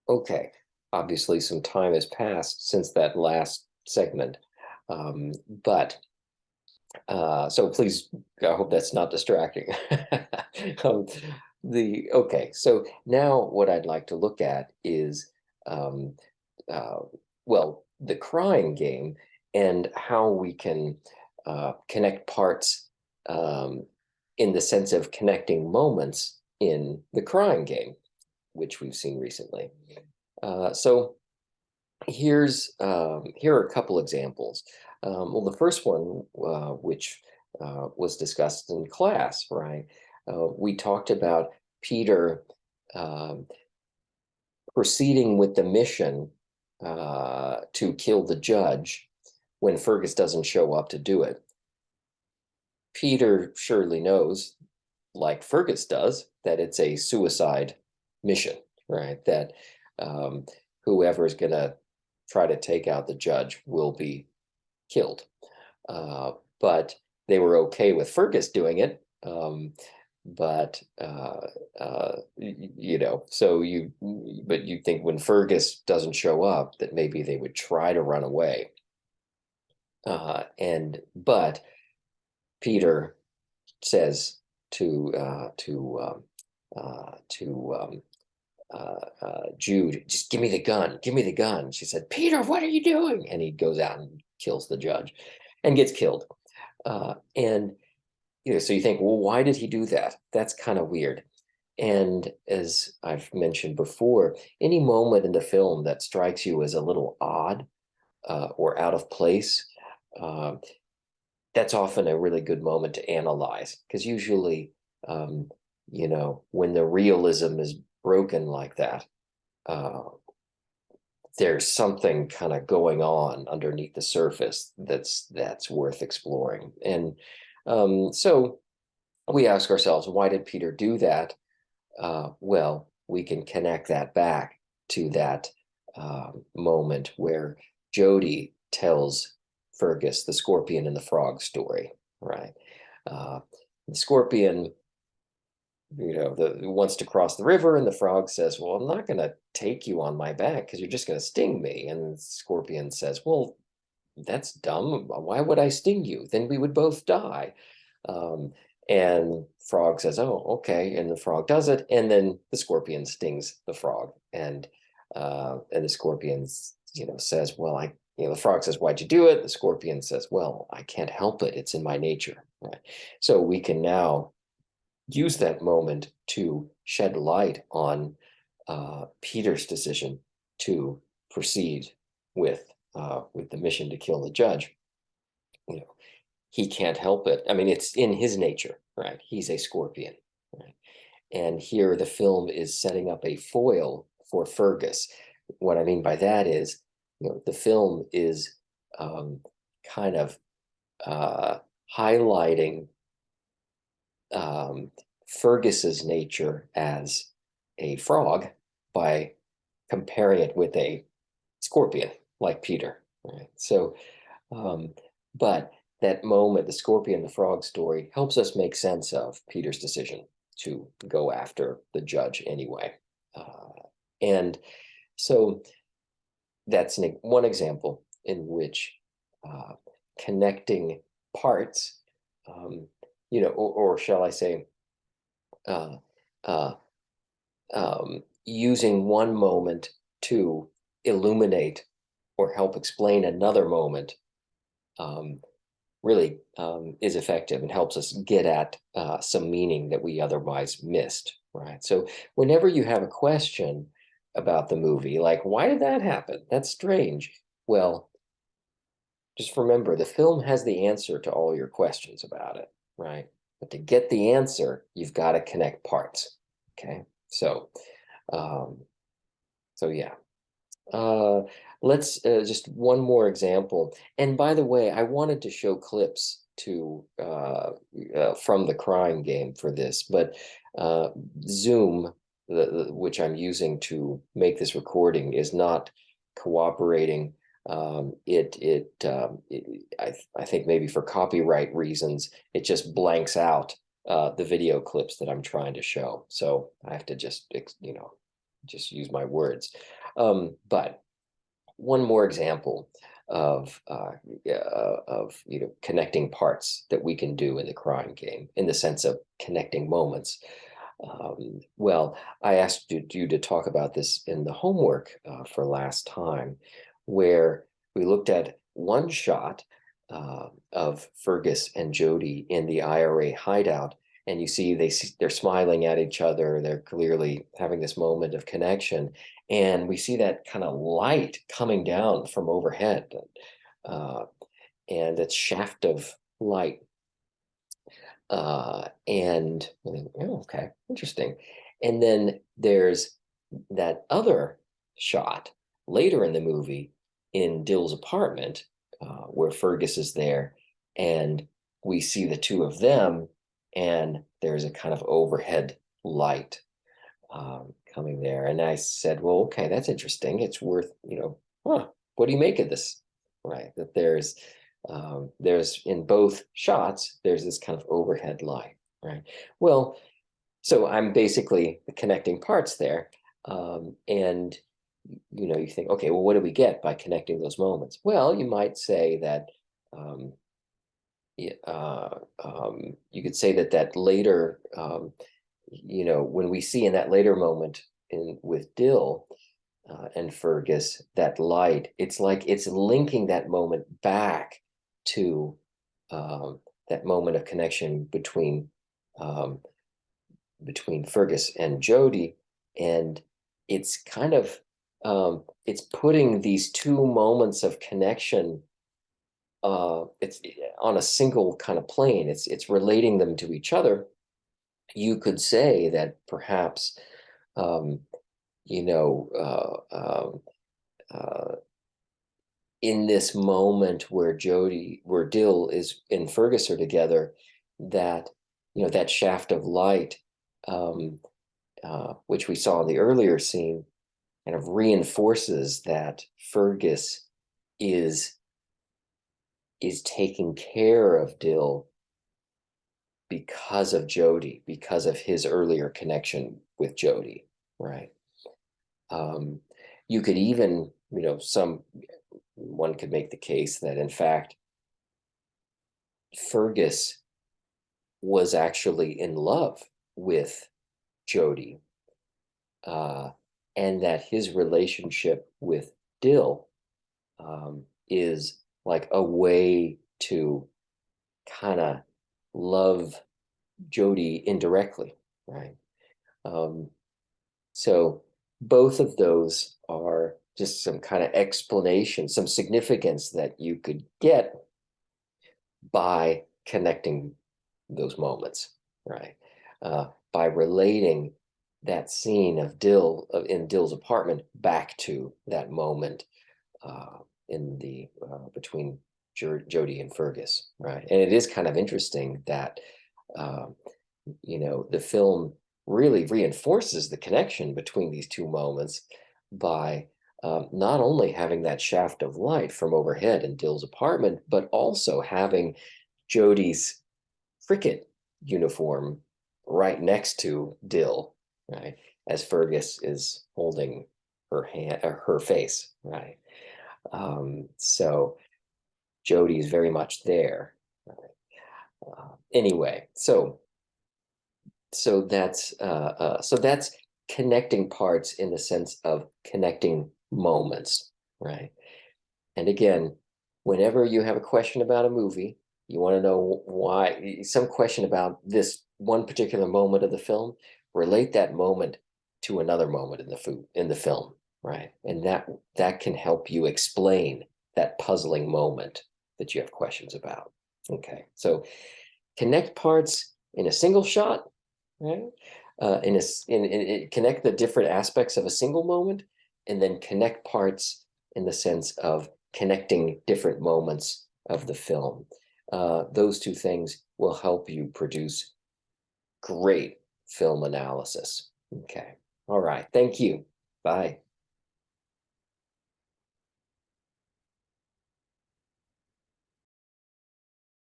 Okay, obviously some time has passed since that last segment, but so please, I hope that's not distracting. um, okay, so now what I'd like to look at is um, uh, well, the crying game and how we can connect parts um, in the sense of connecting moments in the crying game, which we've seen recently. So here are a couple examples. Well, the first one, which was discussed in class, right? We talked about Peter um, proceeding with the mission to kill the judge when Fergus doesn't show up to do it. Peter surely knows, like Fergus does, that it's a suicide mission, right? That um, whoever is going to try to take out the judge will be killed. But they were okay with Fergus doing it. But you know, but you think when Fergus doesn't show up, that maybe they would try to run away. But Peter says to Jude, just give me the gun, give me the gun. She said, Peter, what are you doing? And he goes out and kills the judge and gets killed. And you know, so you think, well, why did he do that? That's kind of weird. And as I've mentioned before, any moment in the film that strikes you as a little odd or out of place, uh, that's often a really good moment to analyze, because usually, um, you know, when the realism is broken like that, uh, there's something kind of going on underneath the surface that's worth exploring. And so we ask ourselves, why did Peter do that? Well, we can connect that back to that moment where Jody tells Fergus the scorpion and the frog story, right? Uh, the scorpion, you know, wants to cross the river, and the frog says, well, I'm not going to take you on my back because you're just going to sting me. And the scorpion says, well, that's dumb. Why would I sting you? Then we would both die. Um, and Frog says, oh, okay. And the frog does it. And then the scorpion stings the frog. And the scorpion, you know, says, well, the frog says, why'd you do it? The scorpion says, well, I can't help it. It's in my nature. Right. So we can now use that moment to shed light on Peter's decision to proceed with the mission to kill the judge. You know, he can't help it. I mean, it's in his nature, right? He's a scorpion, right? And here the film is setting up a foil for Fergus. What I mean by that is, you know, the film is kind of highlighting Fergus's nature as a frog by comparing it with a scorpion like Peter, right? So, but that moment, the scorpion, the frog story helps us make sense of Peter's decision to go after the judge anyway. And so that's one example in which connecting parts, you know, or shall I say, uh, uh, using one moment to illuminate or help explain another moment um, really is effective and helps us get at some meaning that we otherwise missed, right? So whenever you have a question about the movie, like, why did that happen? That's strange. Well, just remember, the film has the answer to all your questions about it, right? But to get the answer, you've got to connect parts, okay? Um, so yeah. Uh, let's just one more example. And by the way, I wanted to show clips from the crime game for this, but Zoom, which I'm using to make this recording, is not cooperating. I think maybe for copyright reasons, it just blanks out the video clips that I'm trying to show. So I have to just, you know, just use my words. But one more example of connecting parts that we can do in the crime game, in the sense of connecting moments. Well, I asked you to talk about this in the homework for last time, where we looked at one shot of Fergus and Jody in the IRA hideout, and you see they're smiling at each other. They're clearly having this moment of connection, and we see that kind of light coming down from overhead, uh, and that shaft of light. And oh, okay, interesting. And then there's that other shot later in the movie in Dill's apartment, where Fergus is there, and we see the two of them, and there's a kind of overhead light coming there. And I said, well, okay, that's interesting. It's worth, what do you make of this? Right, that there's in both shots, there's this kind of overhead light, right? Well, so I'm basically connecting parts there. And, you think, okay, well, what do we get by connecting those moments? Well, you might say that, you could say that later, when we see in that later moment with Dill, and Fergus, that light, it's like it's linking that moment back to that moment of connection between Fergus and Jody, and it's kind of it's putting these two moments of connection. It's on a single kind of plane. It's relating them to each other. You could say that perhaps you know, in this moment where Dill is and Fergus are together, that that shaft of light, which we saw in the earlier scene, kind of reinforces that Fergus is taking care of Dill because of Jody, because of his earlier connection with Jody, right? You could even, one could make the case that in fact, Fergus was actually in love with Jody, and that his relationship with Dill is like a way to kind of love Jody indirectly, right? So both of those are just some kind of explanation, some significance that you could get by connecting those moments, right? By relating that scene of in Dill's apartment back to that moment between Jody and Fergus, right? And it is kind of interesting that the film really reinforces the connection between these two moments by not only having that shaft of light from overhead in Dill's apartment, but also having Jody's cricket uniform right next to Dill, right, as Fergus is holding her hand, her face, right. So Jody is very much there. Right? Anyway, so that's connecting parts in the sense of connecting moments, right? And again, whenever you have a question about a movie, you want to know why, some question about this one particular moment of the film, relate that moment to another moment in the film, right? And that can help you explain that puzzling moment that you have questions about. Okay, so connect parts in a single shot, right? Connect the different aspects of a single moment, and then connect parts in the sense of connecting different moments of the film. Those two things will help you produce great film analysis. Okay. All right. Thank you. Bye.